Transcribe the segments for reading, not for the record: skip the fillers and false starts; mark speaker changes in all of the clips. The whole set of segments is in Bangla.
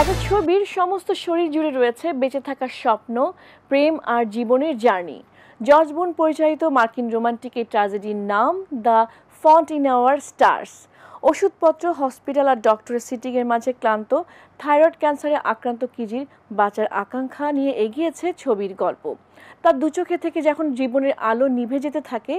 Speaker 1: একটা ছবির সমস্ত শরীর জুড়ে রয়েছে বেঁচে থাকার স্বপ্ন, প্রেম আর জীবনের জার্নি। জর্জ বুন পরিচালিত মার্কিন রোমান্টিক এই ট্র্যাজেডির নাম the fault in our stars. ওষুধপত্র, হসপিটাল আর ডক্টরের সিটিংয়ের মাঝে ক্লান্ত থাইরয়েড ক্যান্সারে আক্রান্ত কিজির বাঁচার আকাঙ্ক্ষা নিয়ে এগিয়েছে ছবির গল্প। তার দু চোখে থেকে যখন জীবনের আলো নিভে যেতে থাকে,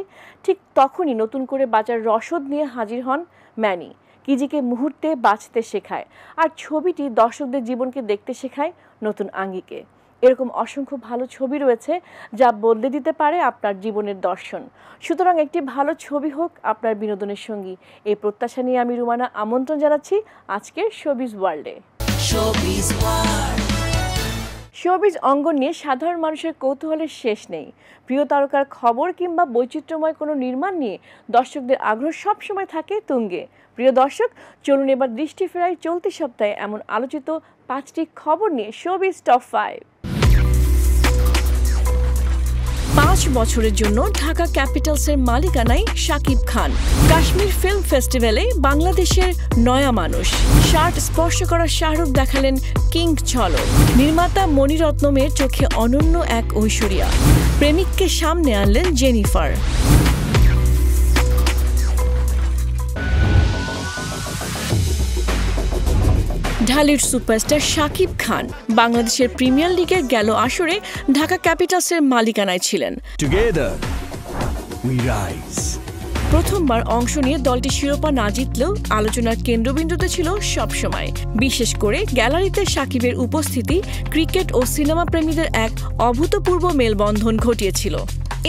Speaker 1: ঠিক তখনই নতুন করে বাঁচার রসদ নিয়ে হাজির হন ম্যানি। কিজিকে মুহূর্তে বাঁচতে শেখায় আর ছবিটি দর্শকদের জীবনকে দেখতে শেখায় নতুন আঙ্গিকে। এরকম অসংখ্য ভালো ছবি রয়েছে যা বদলে দিতে পারে আপনার জীবনের দর্শন। সুতরাং একটি ভালো ছবি হোক আপনার বিনোদনের সঙ্গী, এই প্রত্যাশা নিয়ে আমি রুমানা আমন্ত্রণ জানাচ্ছি আজকের শোবিজ ওয়ার্ল্ডে। শোবিজ অঙ্গন নিয়ে সাধারণ মানুষের কৌতূহলের শেষ নেই। প্রিয় তারকার খবর কিংবা বৈচিত্র্যময় কোনো নির্মাণ নিয়ে দর্শকদের আগ্রহ সবসময় থাকে তুঙ্গে। প্রিয় দর্শক, চলুন এবার দৃষ্টি ফেরাই চলতি সপ্তাহে এমন আলোচিত 5টি খবর নিয়ে শোবিজ টপ 5। 5 বছরের জন্য ঢাকা ক্যাপিটালসের মালিকানায় শাকিব খান। কাশ্মীর ফিল্ম ফেস্টিভ্যালে বাংলাদেশের নয়া মানুষ। শার্ট স্পর্শ করা শাহরুখ দেখালেন কিং ঝলক। নির্মাতা মণিরত্নমের চোখে অনন্য এক ঐশ্বরিয়া। প্রেমিককে সামনে আনলেন জেনিফার। ঢালিউড সুপারস্টার শাকিব খান বাংলাদেশের প্রিমিয়ার লিগের গেল আসরে ঢাকা ক্যাপিটালসের মালিকানায় ছিলেন। প্রথমবার অংশ নিয়ে দলটি শিরোপা না জিতলেও আলোচনার কেন্দ্রবিন্দুতে ছিল সবসময়। বিশেষ করে গ্যালারিতে শাকিবের উপস্থিতি ক্রিকেট ও সিনেমা প্রেমীদের এক অভূতপূর্ব মেলবন্ধন ঘটিয়েছিল।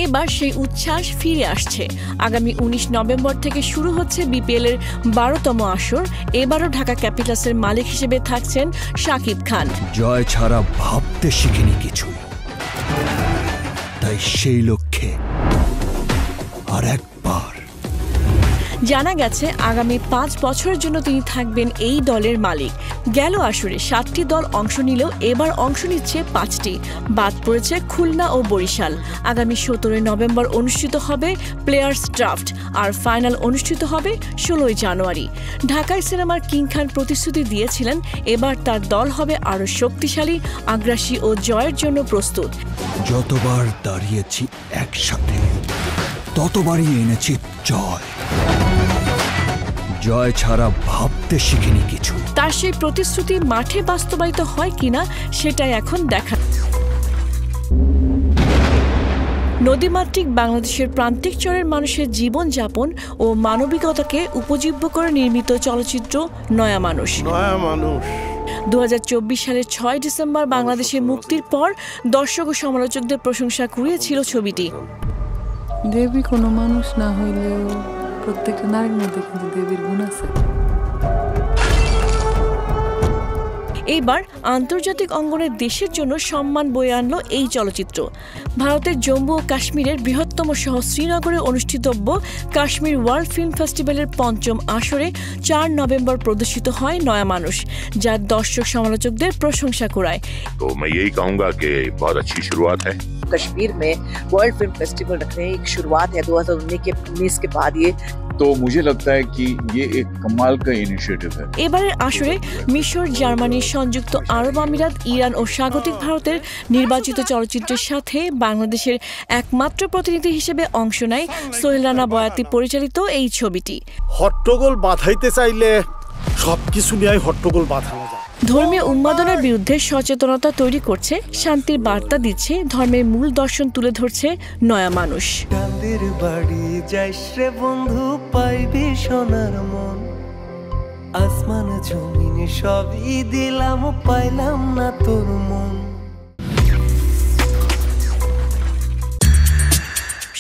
Speaker 1: এবার সেই উচ্ছ্বাস ফিরে আসছে। আগামী 19 নভেম্বর থেকে শুরু হচ্ছে বিপিএল এর 12তম আসর। এবারও ঢাকা ক্যাপিটালসের মালিক হিসেবে থাকছেন শাকিব খান।
Speaker 2: জয় ছাড়া ভাবতে শিখিনি কিছু, তাই সেই লক্ষ্যে আর একবার।
Speaker 1: জানা গেছে আগামী 5 বছরের জন্য তিনি থাকবেন এই দলের মালিক। গেল আসরে 7টি দল অংশ নিলেও এবার অংশ নিচ্ছে 5টি। বাদ পড়েছে খুলনা ও বরিশাল। আগামী 17 নভেম্বর অনুষ্ঠিত হবে প্লেয়ার্স ড্রাফট আর ফাইনাল অনুষ্ঠিত হবে 16 জানুয়ারি। ঢাকায় সিনেমার কিং খান প্রতিশ্রুতি দিয়েছিলেন এবার তার দল হবে আরও শক্তিশালী, আগ্রাসী ও জয়ের জন্য প্রস্তুত।
Speaker 2: যতবার দাঁড়িয়েছি একসাথে ততবারই এনেছি জয়। জয় ছাড়া ভাবতে শিখিনি কিছু।
Speaker 1: তার সেই প্রতিশ্রুতি মাঠে বাস্তবায়িত হয় কিনা সেটাই এখন দেখা। নদীমাতৃক বাংলাদেশের প্রান্তিক চরের মানুষের জীবনযাপন ও মানবিকতাকে উপজীব্য করে নির্মিত চলচ্চিত্র নয়া মানুষ। 2024 সালের 6 ডিসেম্বর বাংলাদেশে মুক্তির পর দর্শক ও সমালোচকদের প্রশংসা কুড়িয়েছিল ছবিটি।
Speaker 3: দেবী কোনো মানুষ না হইলেও প্রত্যেকটা নারীর মধ্যে কিন্তু দেবীর গুণ আছে।
Speaker 1: এইবার আন্তর্জাতিক অঙ্গনে দেশের জন্য সম্মান বয়ে আনলো এই চলচ্চিত্র। ভারতের জম্মু ও কাশ্মীরের বৃহত্তম শহর শ্রীনগরে অনুষ্ঠিতব্য কাশ্মীর ওয়ার্ল্ড ফিল্ম ফেস্টিভ্যালের 5ম আসরে 4 নভেম্বর প্রদর্শিত হয় নয়া মানুষ, যা দর্শক সমালোচকদের প্রশংসা কুড়ায়।
Speaker 4: তো मैं यही कहूंगा कि बहुत अच्छी शुरुआत है।
Speaker 5: कश्मीर में वर्ल्ड फिल्म फेस्टिवल रखने की शुरुआत है 2019 के बाद। ये
Speaker 6: तो मुझे लगता है कि ये एक कमाल का इनिशिएटिव है।
Speaker 1: এবারের আসরে মিশর, জার্মানি, সংযুক্ত আরব আমিরাত, ইরান ও স্বাগতিক ভারতের নির্বাচিত চলচ্চিত্রের সাথে বাংলাদেশের একমাত্র প্রতিনিধি হিসেবে অংশ নেয় সোহেল রানা বয়াতি পরিচালিত এই ছবিটি।
Speaker 7: হট্টগোল বাঁধাইতে চাইলে সবকিছু নিয়ে হট্টগোল বাঁধানো যায়।
Speaker 1: ধর্মীয় উন্মাদনার বিরুদ্ধে সচেতনতা তৈরি করছে, শান্তির বার্তা দিচ্ছে, ধর্মের মূল দর্শন তুলে ধরছে নয়া মানুষ।
Speaker 8: বাড়ি যাইস রে বন্ধু, পাইবি সোনার মন। আসমান জমিন সবই দিলাম, পাইলাম না তোর মন।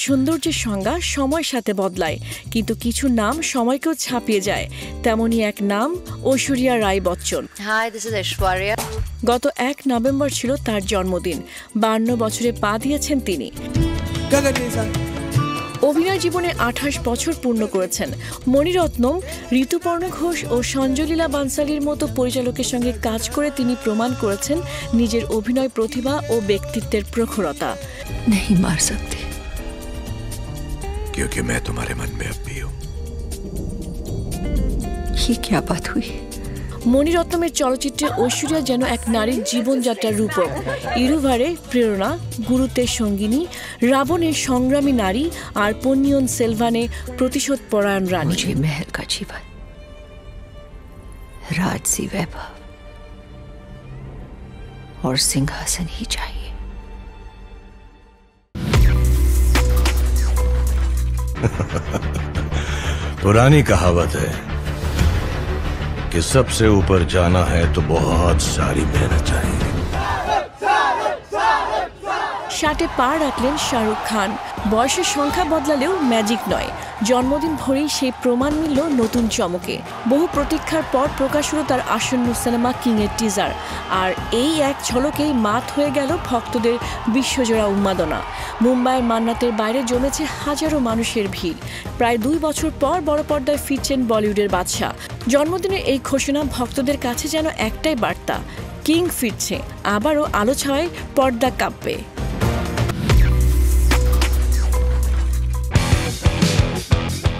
Speaker 1: সৌন্দর্যের সংজ্ঞা সময়ের সাথে বদলায়, কিন্তু কিছু নাম সময়কেও ছাপিয়ে যায়। তেমনই এক নাম Aishwarya Rai Bachchan.
Speaker 9: Hi, this is Aishwarya.
Speaker 1: গত 1 নভেম্বর ছিল তার জন্মদিন। 52 বছরে পা দিয়েছেন তিনি। অভিনয় জীবনে 28 বছর পূর্ণ করেছেন। মণিরত্নম, ঋতুপর্ণ ঘোষ ও সঞ্জলীলা বানসালির মতো পরিচালকের সঙ্গে কাজ করে তিনি প্রমাণ করেছেন নিজের অভিনয় প্রতিভা ও ব্যক্তিত্বের প্রখরতা।
Speaker 3: नहीं मार सकती
Speaker 4: क्योंकि मैं तुम्हारे मन में अब भी हूं।
Speaker 3: ये क्या बात हुई?
Speaker 1: মণিরত্নমের চলচ্চিত্রে ঐশ্বরিয়া যেন এক নারীর জীবনযাত্রার রূপক। ইরুভারে প্রেরণা, গুরুত্বের সঙ্গিনী, রাবণের সংগ্রামী নারী, আর পন্নিয়ন সেলভানে প্রতিশোধ পরায়ণ রানী।
Speaker 9: मुझे महल का जीवन, राजसी वैभव और सिंहासन ही चाहिए।
Speaker 2: पुरानी कहावत है कि सबसे ऊपर जाना है तो बहुत सारी मेहनत चाहिए।
Speaker 1: শাটে পা রাখলেন শাহরুখ খান। বয়সের সংখ্যা বদলালেও ম্যাজিক নয়, জন্মদিন ভরেই সেই প্রমাণ মিলল নতুন চমকে। বহু প্রতীক্ষার পর প্রকাশ হলো তার আসন্ন সিনেমা কিং এর টিজার, আর এই এক ঝলকেই মাত হয়ে গেল ভক্তদের বিশ্বজোড়া উন্মাদনা। মুম্বাইয়ের মান্নাতের বাইরে জমেছে হাজারো মানুষের ভিড়। প্রায় 2 বছর পর বড় পর্দায় ফিরছেন বলিউডের বাদশা। জন্মদিনের এই ঘোষণা ভক্তদের কাছে যেন একটাই বার্তা, কিং ফিরছে, আবারও আলো ছাওয়ায় পর্দা কাঁপবে।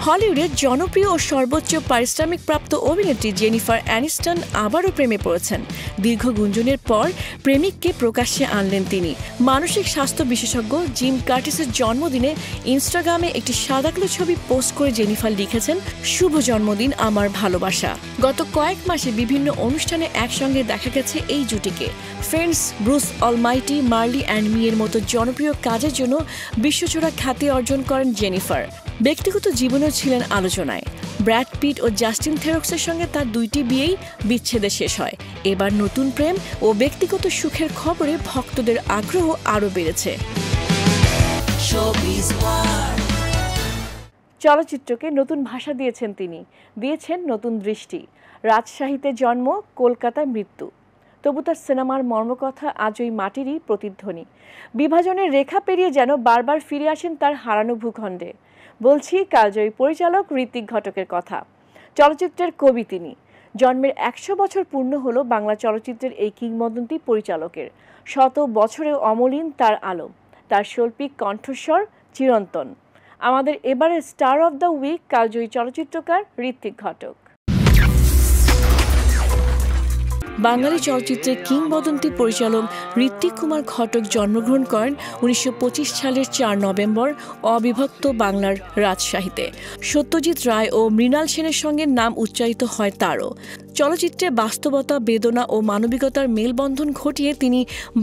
Speaker 1: হলিউডের জনপ্রিয় ও সর্বোচ্চ পারিশ্রমিকপ্রাপ্ত অভিনেত্রী জেনিফার অ্যানিস্টন আবারও প্রেমে পড়েছেন। দীর্ঘ গুঞ্জনের পর প্রেমিককে প্রকাশ্যে আনলেন তিনি। মানসিক স্বাস্থ্য বিশেষজ্ঞ জিম কার্টিসের জন্মদিনে ইনস্টাগ্রামে একটি সাদাকালো ছবি পোস্ট করে জেনিফার লিখেছেন, শুভ জন্মদিন আমার ভালোবাসা। গত কয়েক মাসে বিভিন্ন অনুষ্ঠানে একসঙ্গে দেখা গেছে এই জুটিকে। Friends, Bruce Almighty, Marley and Me এর মতো জনপ্রিয় কাজের জন্য বিশ্বজোড়া খ্যাতি অর্জন করেন জেনিফার। ব্যক্তিগত জীবনেও ছিলেন আলোচনায়। ব্র্যাড পিট ও জাস্টিন থেরক্সের সঙ্গে তার 2টি বিয়েই বিচ্ছেদে শেষ হয়। এবার নতুন প্রেম ও ব্যক্তিগত সুখের খবরে ভক্তদের আগ্রহ আরও বেড়েছে। চলচ্চিত্রকে নতুন ভাষা দিয়েছেন তিনি, দিয়েছেন নতুন দৃষ্টি। রাজশাহীতে জন্ম, কলকাতায় মৃত্যু, তবু তার সিনেমার মর্মকথা আজ ওই মাটিরই প্রতিধ্বনি। বিভাজনের রেখা পেরিয়ে যেন বারবার ফিরে আসেন তার হারানো ভূখণ্ডে। বলছি কালজয়ী পরিচালক ঋত্বিক ঘটকের কথা। চলচ্চিত্রের কবি তিনি। জন্মের 100 বছর পূর্ণ হলো বাংলা চলচ্চিত্রের এই কিংবদন্তি পরিচালকের। 100 বছরেও অমলিন তার আলো, তার শৈল্পিক কণ্ঠস্বর চিরন্তন। আমাদের এবারের স্টার অব দ্য উইক কালজয়ী চলচ্চিত্রকার ঋত্বিক ঘটক। বাঙালি চলচ্চিত্রের কিংবদন্তি পরিচালক ঋত্বিক কুমার ঘটক জন্মগ্রহণ করেন 1925 সালের 4 নভেম্বর অবিভক্ত বাংলার রাজশাহীতে। সত্যজিৎ রায় ও মৃণাল সেনের সঙ্গে নাম উচ্চারিত হয় তারও। চলচ্চিত্রে বাস্তবতা, বেদনা ও মানবিকতার মেলবন্ধন ঘটিয়ে তিনি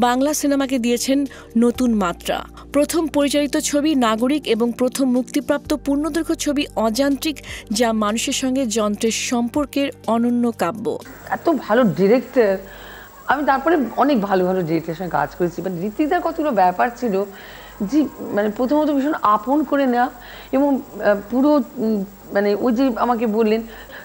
Speaker 1: বাংলা সিনেমাকে দিয়েছেন নতুন মাত্রা। প্রথম পরিচালিত ছবি নাগরিক এবং প্রথম মুক্তিপ্রাপ্ত পূর্ণদৈর্ঘ্য ছবি অযান্ত্রিক, যা মানুষের সঙ্গে যন্ত্রের সম্পর্কের অনন্য কাব্য।
Speaker 10: এত ভালো ডিরেক্টর, আমি তারপরে অনেক ভালো ভালো ডিরেক্টরের সঙ্গে কাজ করেছি, বাট ঋত্বিকদার কতগুলো ব্যাপার ছিল যে মানে প্রথমত ভীষণ আপন করে নেওয়া, এবং পুরো মানে ওই যে আমাকে বললেন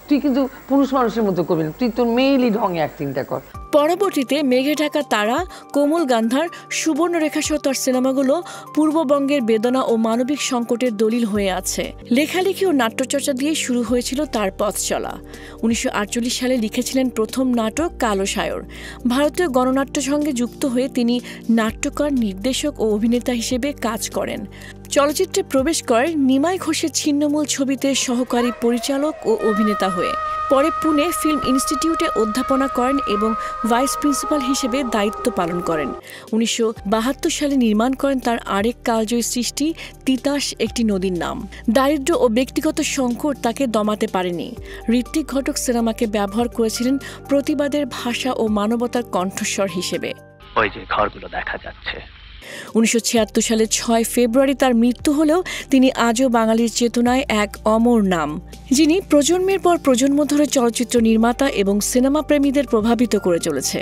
Speaker 10: তুই কিন্তু পুরুষ মানুষের মতো করবি না, তুই তোর মেয়েলি ঢঙে অ্যাক্টিংটা কর।
Speaker 1: পরবর্তীতে মেঘে ঢাকা তারা, কোমল গান্ধার, সুবর্ণরেখা সহ তার সিনেমাগুলো পূর্ববঙ্গের বেদনা ও মানবিক সংকটের দলিল হয়ে আছে। লেখালেখি ও নাট্যচর্চা দিয়ে শুরু হয়েছিল তার পথ চলা। 1948 সালে লিখেছিলেন প্রথম নাটক কালো সায়র। ভারতীয় গণনাট্য সঙ্গে যুক্ত হয়ে তিনি নাট্যকার, নির্দেশক ও অভিনেতা হিসেবে কাজ করেন। চলচ্চিত্রে প্রবেশ করেন নিমাই ঘোষের ছিন্নমূল ছবিতে সহকারী পরিচালক ও অভিনেতা হয়ে। পরে পুনে ফিল্ম ইনস্টিটিউটে অধ্যাপনা করেন এবং ভাইস প্রিন্সিপাল হিসেবে দায়িত্ব পালন করেন। 1972 সালে নির্মাণ করেন তার আরেক কালজয়ী সৃষ্টি তিতাস, একটি নদীর নাম। দারিদ্র্য ও ব্যক্তিগত সংকট তাকে দমাতে পারেনি। ঋত্বিক ঘটক সিনেমাকে ব্যবহার করেছিলেন প্রতিবাদের ভাষা ও মানবতার কণ্ঠস্বর হিসেবে।
Speaker 11: ওই যে ঘরগুলো দেখা যাচ্ছে।
Speaker 1: 1976 সালে 6 ফেব্রুয়ারি তার মৃত্যু হলেও তিনি আজও বাঙালির চেতনায় এক অমর নাম, যিনি প্রজন্মের পর প্রজন্ম ধরে চলচ্চিত্র নির্মাতা এবং সিনেমা প্রেমীদের প্রভাবিত করে চলেছে।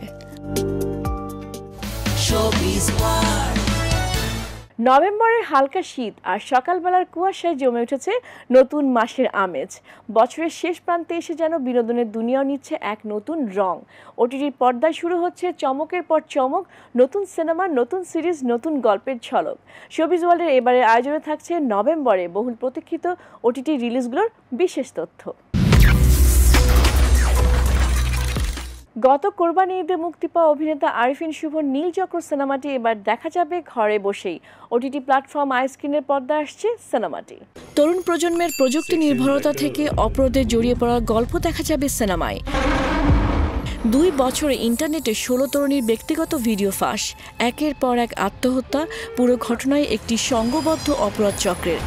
Speaker 1: নভেম্বরের হালকা শীত আর সকালবেলার কুয়াশায় জমে উঠেছে নতুন মাসের আমেজ। বছরের শেষ প্রান্তে এসে যেন বিনোদনের দুনিয়াও নিচ্ছে এক নতুন রং। ওটিটির পর্দায় শুরু হচ্ছে চমকের পর চমক, নতুন সিনেমা, নতুন সিরিজ, নতুন গল্পের ঝলক। শোবিজ ওয়ার্ল্ডের এবারের আয়োজনে থাকছে নভেম্বরে বহুল প্রতীক্ষিত ওটিটি রিলিজগুলোর বিশেষ তথ্য। গত কোরবানি ঈদে মুক্তি পাওয়া অভিনেতা আরিফিন শুভর নীলচক্র সিনেমাটি এবার দেখা যাবে ঘরে বসেই। ওটিটি প্ল্যাটফর্ম আইস্ক্রিনের পর্দায় আসছে সিনেমাটি। তরুণ প্রজন্মের প্রযুক্তি নির্ভরতা থেকে অপরাধে জড়িয়ে পড়ার গল্প দেখা যাবে সিনেমায়। 2 বছরে ইন্টারনেটে 16 তরুণীর ব্যক্তিগত ভিডিও ফাঁস, একের পর এক আত্মহত্যা, পুরো ঘটনায় একটি সংঘবদ্ধ অপরাধ চক্রের।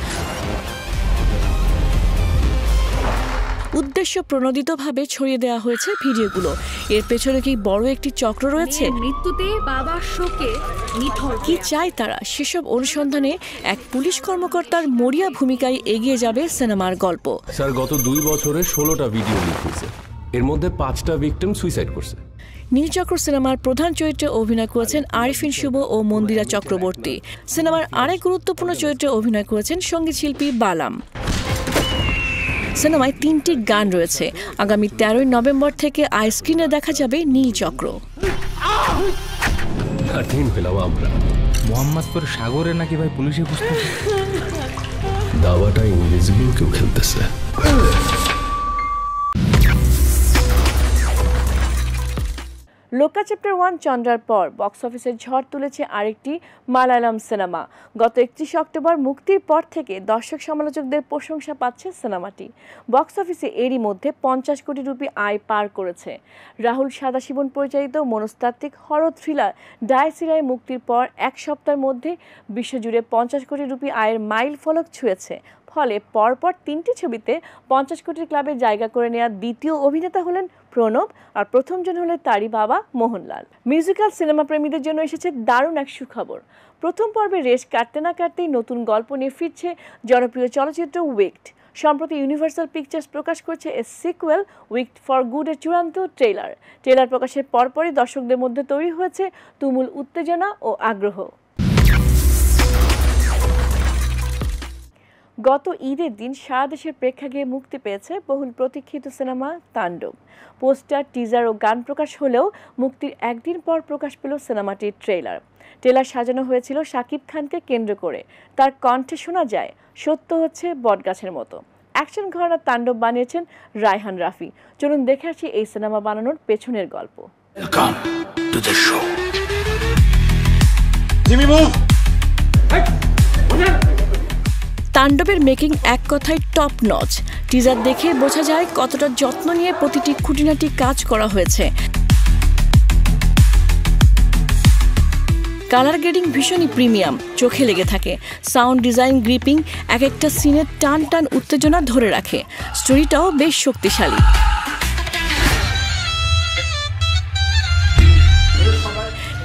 Speaker 1: উদ্দেশ্য প্রণোদিতভাবে ছড়িয়ে দেওয়া হয়েছে ভিডিওগুলো। এর পেছনে কি বড় একটি চক্র রয়েছে?
Speaker 12: মৃত্যুতে বাবার শোকে নিথর।
Speaker 1: কি চায় তারা? সেসব অনুসন্ধানে এক পুলিশ কর্মকর্তার মরিয়া ভূমিকায় এগিয়ে যাবে সিনেমার গল্প।
Speaker 13: স্যার, গত 2 বছরে 16টা ভিডিও লিক হয়েছে, এর মধ্যে 5টা ভিকটিম সুইসাইড করছে।
Speaker 1: নীলচক্র সিনেমার প্রধান চরিত্রে অভিনয় করেছেন আরিফিন শুভ ও মন্দিরা চক্রবর্তী। সিনেমার আরেক গুরুত্বপূর্ণ চরিত্রে অভিনয় করেছেন সঙ্গীত শিল্পী বালাম। সিনেমায় 3টি গান রয়েছে। আগামী 13 নভেম্বর থেকে আইস্ক্রিনে দেখা যাবে নীলচক্র।
Speaker 14: মোহাম্মদপুর সাগরে নাকি ভাই পুলিশে খুঁজতেছে।
Speaker 13: দাওয়াটা ইনভিজিবল কেউ খেলতেছে।
Speaker 1: লোকা চ্যাপ্টার 1 চন্দ্রার পর বক্স অফিসে ঝড় তুলেছে আরেকটি মালায়ালাম সিনেমা। গত 31 অক্টোবর মুক্তির পর থেকে দর্শক সমালোচকদের প্রশংসা পাচ্ছে সিনেমাটি। বক্স অফিসে এরই মধ্যে 50 কোটি রুপি আয় পার করেছে। রাহুল সাদাশিবন পরিচালিত মনস্তাত্ত্বিক হরর থ্রিলার ডায়সিরাই মুক্তির পর 1 সপ্তাহের মধ্যে বিশ্বজুড়ে 50 কোটি রুপি আয়ের মাইল ফলক ছুঁয়েছে। ফলে পরপর 3টি ছবিতে 50 কোটির ক্লাবে জায়গা করে নেওয়া দ্বিতীয় অভিনেতা হলেন প্রণব, আর প্রথমজন হলেন তারই বাবা মোহনলাল। মিউজিক্যাল সিনেমা প্রেমীদের জন্য এসেছে দারুণ এক সুখবর। প্রথম পর্বে রেশ কাটতে না কাটতেই নতুন গল্প নিয়ে ফিরছে জনপ্রিয় চলচ্চিত্র উইকড। সম্প্রতি ইউনিভার্সাল পিকচার্স প্রকাশ করছে এ সিকুয়েল উইকড ফর গুড এর চূড়ান্ত ট্রেলার প্রকাশের পরপরই দর্শকদের মধ্যে তৈরি হয়েছে তুমুল উত্তেজনা ও আগ্রহ। গত ঈদের দিন সারা দেশের প্রেক্ষাগৃহে মুক্তি পেয়েছে বহুল প্রতীক্ষিত সিনেমা তাণ্ডব। পোস্টার, টিজার ও গান প্রকাশ হলেও মুক্তির একদিন পর প্রকাশ পেল সিনেমাটির ট্রেলার সাজানো হয়েছিল শাকিব খানকে কেন্দ্র করে। তার কণ্ঠে শোনা যায় সত্য হচ্ছে বটগাছের মতো। অ্যাকশন ঘরানার তাণ্ডব বানিয়েছেন রায়হান রাফি। চলুন দেখে আসি এই সিনেমা বানানোর পেছনের গল্প। তাণ্ডবের মেকিং এক কথায় টপ নচ। টিজার দেখে বোঝা যায় কতটা যত্ন নিয়ে প্রতিটি খুঁটিনাটি কাজ করা হয়েছে। কালার গ্রেডিং ভীষণই প্রিমিয়াম, চোখে লেগে থাকে। সাউন্ড ডিজাইন গ্রিপিং, এক একটা সিনের টান টান উত্তেজনা ধরে রাখে। স্টোরিটাও বেশ শক্তিশালী।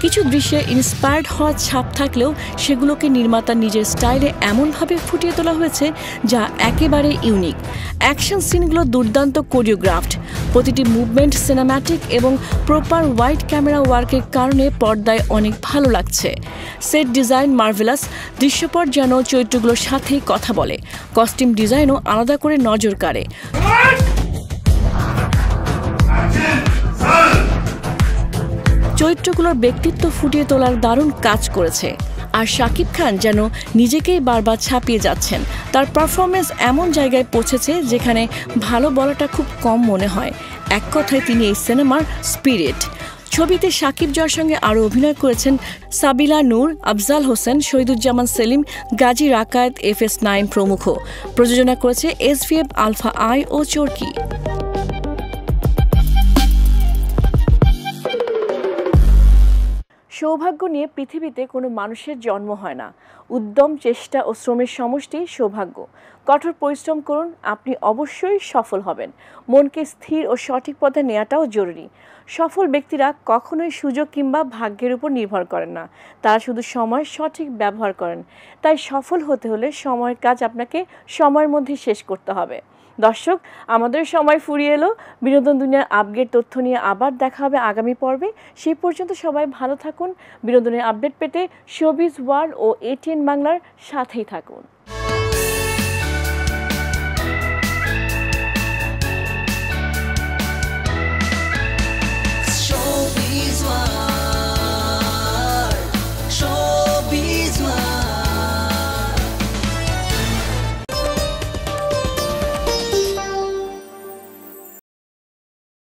Speaker 1: কিছু দৃশ্যে ইন্সপায়ার্ড হওয়ার ছাপ থাকলেও সেগুলোকে নির্মাতা নিজের স্টাইলে এমনভাবে ফুটিয়ে তোলা হয়েছে যা একেবারে ইউনিক। অ্যাকশন সিনগুলো দুর্দান্ত কোরিওগ্রাফড, প্রতিটি মুভমেন্ট সিনেম্যাটিক এবং প্রপার ওয়াইড ক্যামেরা ওয়ার্কের কারণে পর্দায় অনেক ভালো লাগছে। সেট ডিজাইন মার্ভেলাস, দৃশ্যপট যেন চরিত্রগুলোর সাথেই কথা বলে। কস্টিউম ডিজাইনও আলাদা করে নজর কাড়ে। চরিত্রগুলোর ব্যক্তিত্ব ফুটিয়ে তোলার দারুণ কাজ করেছে। আর শাকিব খান যেন নিজেকেই বারবার ছাপিয়ে যাচ্ছেন। তার পারফরমেন্স এমন জায়গায় পৌঁছেছে যেখানে ভালো বলাটা খুব কম মনে হয়। এক কথায় তিনি এই সিনেমার স্পিরিট। ছবিতে শাকিব জয়ের সঙ্গে আরও অভিনয় করেছেন সাবিলা নূর, আফজাল হোসেন, শহীদুজ্জামান সেলিম, গাজী রাকায়েত, FS9 প্রমুখ। প্রযোজনা করেছে SVF আলফা আই ও চরকি। সৌভাগ্য নিয়ে পৃথিবীতে কোনো মানুষের জন্ম হয় না। উদ্যম, চেষ্টা ও শ্রমের সমষ্টি সৌভাগ্য। কঠোর পরিশ্রম করুন, আপনি অবশ্যই সফল হবেন। মনকে স্থির ও সঠিক পথে নেওয়াটাও জরুরি। সফল ব্যক্তিরা কখনোই সুযোগ কিংবা ভাগ্যের উপর নির্ভর করেন না, তারা শুধু সময়ের সঠিক ব্যবহার করেন। তাই সফল হতে হলে সময়ের কাজ আপনাকে সময়ের মধ্যে শেষ করতে হবে। দর্শক, আমাদের সময় ফুরিয়ে এলো। বিনোদন দুনিয়ার আপডেট তথ্য নিয়ে আবার দেখা হবে আগামী পর্বে। সেই পর্যন্ত সবাই ভালো থাকুন। বিনোদনের আপডেট পেতে শোবিজ ওয়ার্ল্ড ও ATN বাংলার সাথেই থাকুন।
Speaker 8: Showbiz World.